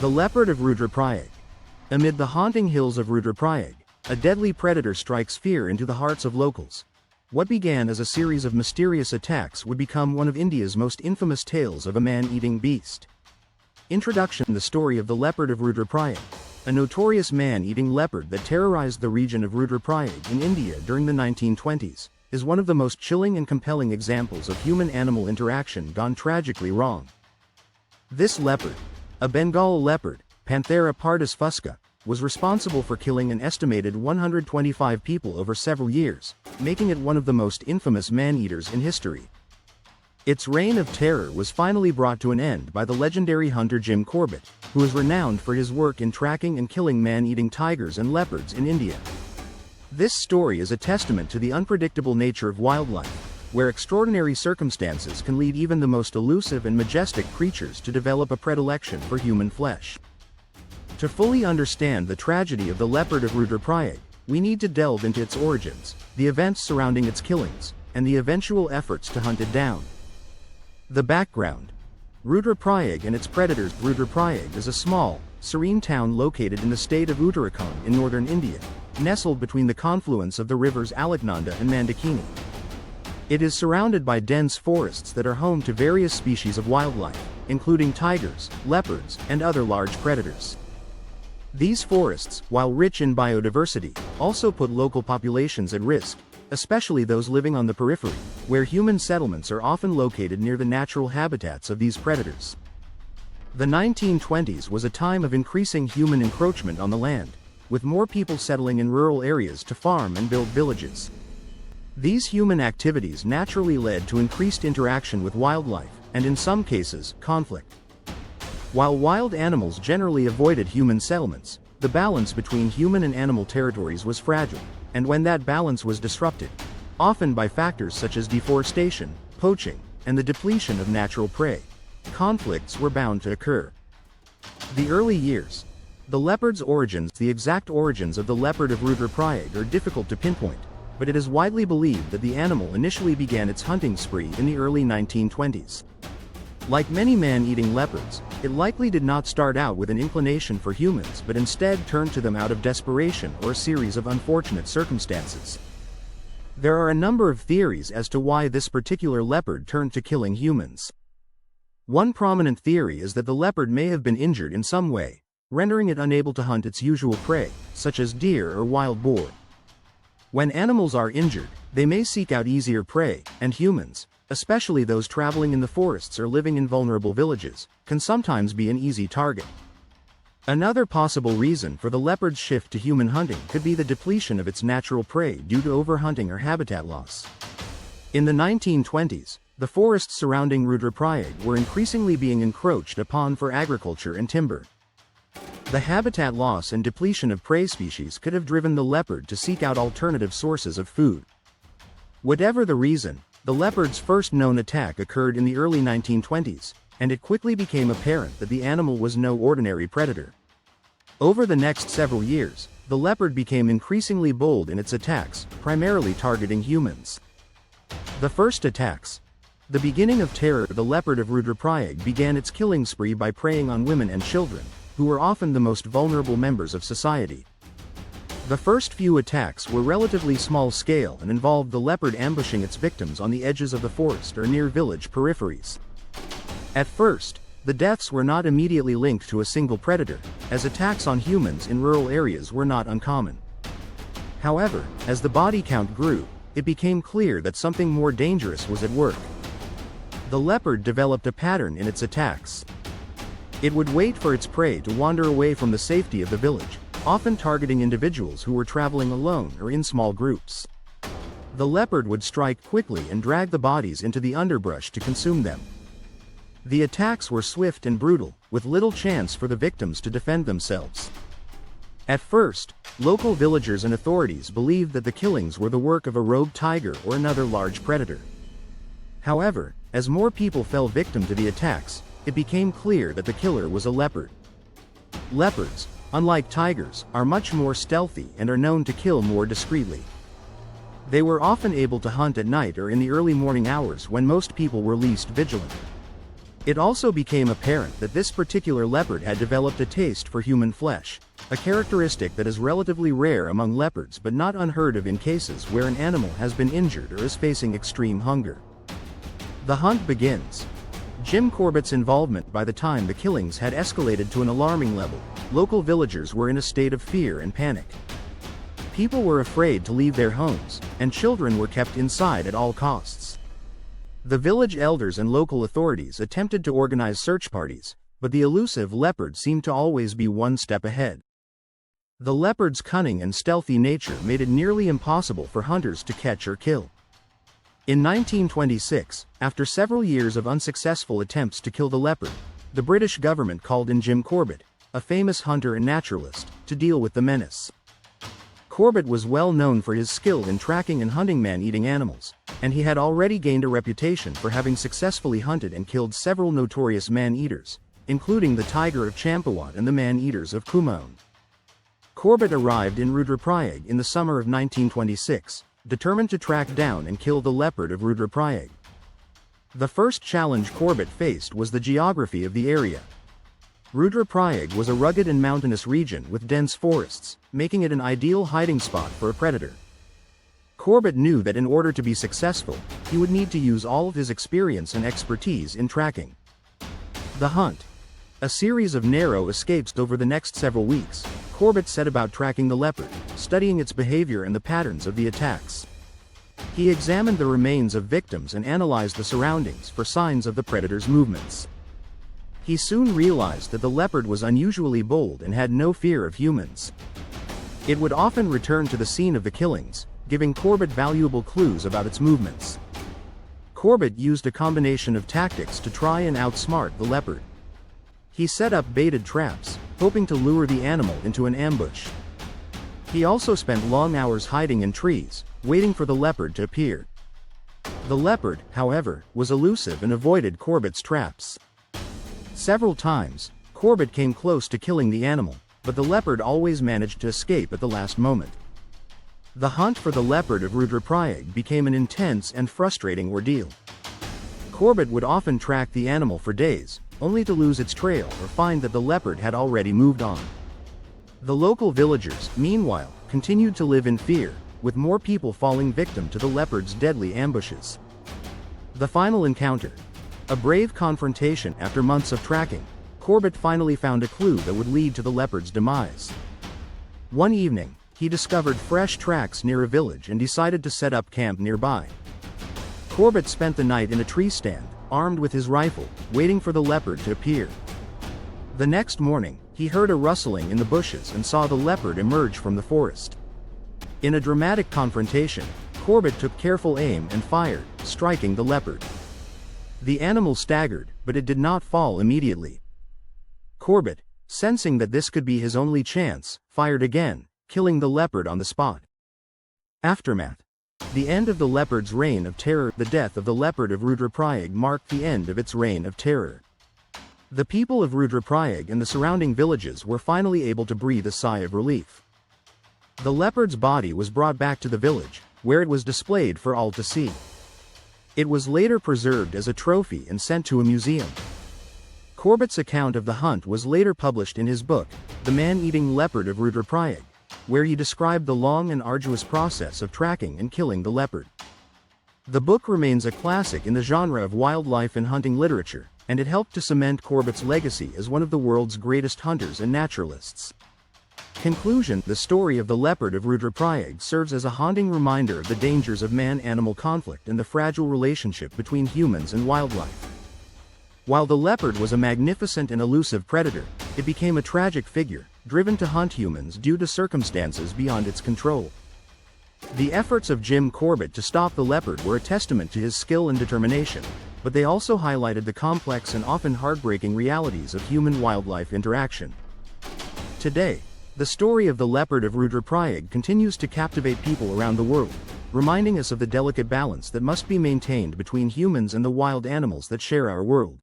The Leopard of Rudraprayag. Amid the haunting hills of Rudraprayag, a deadly predator strikes fear into the hearts of locals. What began as a series of mysterious attacks would become one of India's most infamous tales of a man-eating beast. Introduction: The story of the Leopard of Rudraprayag, a notorious man-eating leopard that terrorized the region of Rudraprayag in India during the 1920s, is one of the most chilling and compelling examples of human-animal interaction gone tragically wrong. This leopard, a Bengal leopard, Panthera pardus fusca, was responsible for killing an estimated 125 people over several years, making it one of the most infamous man-eaters in history. Its reign of terror was finally brought to an end by the legendary hunter Jim Corbett, who is renowned for his work in tracking and killing man-eating tigers and leopards in India. This story is a testament to the unpredictable nature of wildlife, where extraordinary circumstances can lead even the most elusive and majestic creatures to develop a predilection for human flesh. To fully understand the tragedy of the Leopard of Rudraprayag, we need to delve into its origins, the events surrounding its killings, and the eventual efforts to hunt it down. The background. Rudraprayag and its predators. Rudraprayag is a small, serene town located in the state of Uttarakhand in northern India, nestled between the confluence of the rivers Alaknanda and Mandakini. It is surrounded by dense forests that are home to various species of wildlife, including tigers, leopards, and other large predators. These forests, while rich in biodiversity, also put local populations at risk, especially those living on the periphery, where human settlements are often located near the natural habitats of these predators. The 1920s was a time of increasing human encroachment on the land, with more people settling in rural areas to farm and build villages. These human activities naturally led to increased interaction with wildlife, and in some cases, conflict. While wild animals generally avoided human settlements, the balance between human and animal territories was fragile, and when that balance was disrupted, often by factors such as deforestation, poaching, and the depletion of natural prey, conflicts were bound to occur. The early years. The leopard's origins. The exact origins of the Leopard of Rudraprayag are difficult to pinpoint, but it is widely believed that the animal initially began its hunting spree in the early 1920s. Like many man-eating leopards, it likely did not start out with an inclination for humans but instead turned to them out of desperation or a series of unfortunate circumstances. There are a number of theories as to why this particular leopard turned to killing humans. One prominent theory is that the leopard may have been injured in some way, rendering it unable to hunt its usual prey, such as deer or wild boar. When animals are injured, they may seek out easier prey, and humans, especially those traveling in the forests or living in vulnerable villages, can sometimes be an easy target. Another possible reason for the leopard's shift to human hunting could be the depletion of its natural prey due to overhunting or habitat loss. In the 1920s, the forests surrounding Rudraprayag were increasingly being encroached upon for agriculture and timber. The habitat loss and depletion of prey species could have driven the leopard to seek out alternative sources of food. Whatever the reason, the leopard's first known attack occurred in the early 1920s, and it quickly became apparent that the animal was no ordinary predator. Over the next several years, the leopard became increasingly bold in its attacks, primarily targeting humans. The first attacks. The beginning of terror. The Leopard of Rudraprayag began its killing spree by preying on women and children, who were often the most vulnerable members of society. The first few attacks were relatively small-scale and involved the leopard ambushing its victims on the edges of the forest or near village peripheries. At first, the deaths were not immediately linked to a single predator, as attacks on humans in rural areas were not uncommon. However, as the body count grew, it became clear that something more dangerous was at work. The leopard developed a pattern in its attacks. It would wait for its prey to wander away from the safety of the village, often targeting individuals who were traveling alone or in small groups. The leopard would strike quickly and drag the bodies into the underbrush to consume them. The attacks were swift and brutal, with little chance for the victims to defend themselves. At first, local villagers and authorities believed that the killings were the work of a rogue tiger or another large predator. However, as more people fell victim to the attacks, it became clear that the killer was a leopard. Leopards, unlike tigers, are much more stealthy and are known to kill more discreetly. They were often able to hunt at night or in the early morning hours when most people were least vigilant. It also became apparent that this particular leopard had developed a taste for human flesh, a characteristic that is relatively rare among leopards but not unheard of in cases where an animal has been injured or is facing extreme hunger. The hunt begins. Jim Corbett's involvement. By the time the killings had escalated to an alarming level, local villagers were in a state of fear and panic. People were afraid to leave their homes, and children were kept inside at all costs. The village elders and local authorities attempted to organize search parties, but the elusive leopard seemed to always be one step ahead. The leopard's cunning and stealthy nature made it nearly impossible for hunters to catch or kill. In 1926, after several years of unsuccessful attempts to kill the leopard, the British government called in Jim Corbett, a famous hunter and naturalist, to deal with the menace. Corbett was well known for his skill in tracking and hunting man-eating animals, and he had already gained a reputation for having successfully hunted and killed several notorious man-eaters, including the tiger of Champawat and the man-eaters of Kumaon. Corbett arrived in Rudraprayag in the summer of 1926, determined to track down and kill the leopard of Rudraprayag. The first challenge Corbett faced was the geography of the area. Rudraprayag was a rugged and mountainous region with dense forests, making it an ideal hiding spot for a predator. Corbett knew that in order to be successful, he would need to use all of his experience and expertise in tracking. The hunt. A series of narrow escapes over the next several weeks, Corbett set about tracking the leopard, studying its behavior and the patterns of the attacks. He examined the remains of victims and analyzed the surroundings for signs of the predator's movements. He soon realized that the leopard was unusually bold and had no fear of humans. It would often return to the scene of the killings, giving Corbett valuable clues about its movements. Corbett used a combination of tactics to try and outsmart the leopard. He set up baited traps, hoping to lure the animal into an ambush. He also spent long hours hiding in trees, waiting for the leopard to appear. The leopard, however, was elusive and avoided Corbett's traps. Several times, Corbett came close to killing the animal, but the leopard always managed to escape at the last moment. The hunt for the leopard of Rudraprayag became an intense and frustrating ordeal. Corbett would often track the animal for days, only to lose its trail or find that the leopard had already moved on. The local villagers, meanwhile, continued to live in fear, with more people falling victim to the leopard's deadly ambushes. The final encounter. A brave confrontation after months of tracking, Corbett finally found a clue that would lead to the leopard's demise. One evening, he discovered fresh tracks near a village and decided to set up camp nearby. Corbett spent the night in a tree stand, armed with his rifle, waiting for the leopard to appear. The next morning, he heard a rustling in the bushes and saw the leopard emerge from the forest. In a dramatic confrontation, Corbett took careful aim and fired, striking the leopard. The animal staggered, but it did not fall immediately. Corbett, sensing that this could be his only chance, fired again, killing the leopard on the spot. Aftermath. The end of the leopard's reign of terror. The death of the leopard of Rudraprayag marked the end of its reign of terror. The people of Rudraprayag and the surrounding villages were finally able to breathe a sigh of relief. The leopard's body was brought back to the village, where it was displayed for all to see. It was later preserved as a trophy and sent to a museum. Corbett's account of the hunt was later published in his book, The Man-Eating Leopard of Rudraprayag, where he described the long and arduous process of tracking and killing the leopard. The book remains a classic in the genre of wildlife and hunting literature, and it helped to cement Corbett's legacy as one of the world's greatest hunters and naturalists. Conclusion. The story of the leopard of Rudraprayag serves as a haunting reminder of the dangers of man-animal conflict and the fragile relationship between humans and wildlife. While the leopard was a magnificent and elusive predator, it became a tragic figure, driven to hunt humans due to circumstances beyond its control. The efforts of Jim Corbett to stop the leopard were a testament to his skill and determination, but they also highlighted the complex and often heartbreaking realities of human-wildlife interaction. Today, the story of the leopard of Rudraprayag continues to captivate people around the world, reminding us of the delicate balance that must be maintained between humans and the wild animals that share our world.